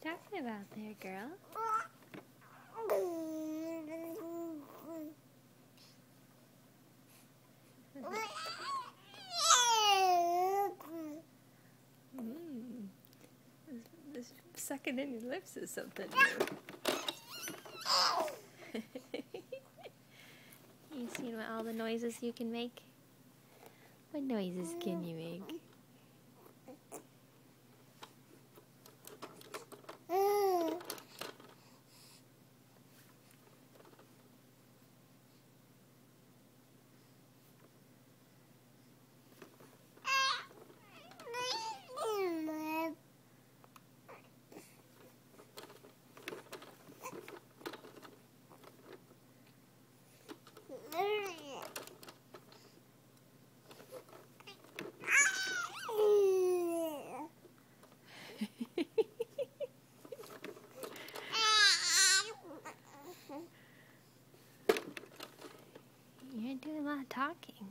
talking about there, girl? This sucking in your lips is something new. You seen what all the noises you can make? What noises can you make? You're doing a lot of talking.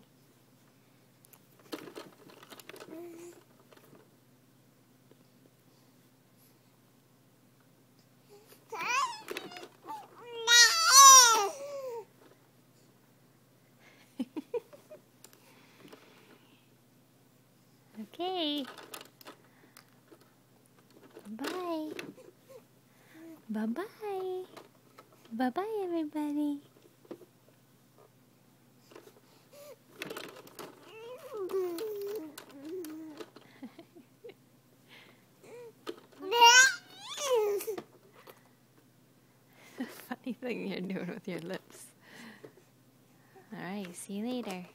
Okay. Bye. Bye-bye. Bye-bye, everybody. Funny thing you're doing with your lips. Alright, see you later.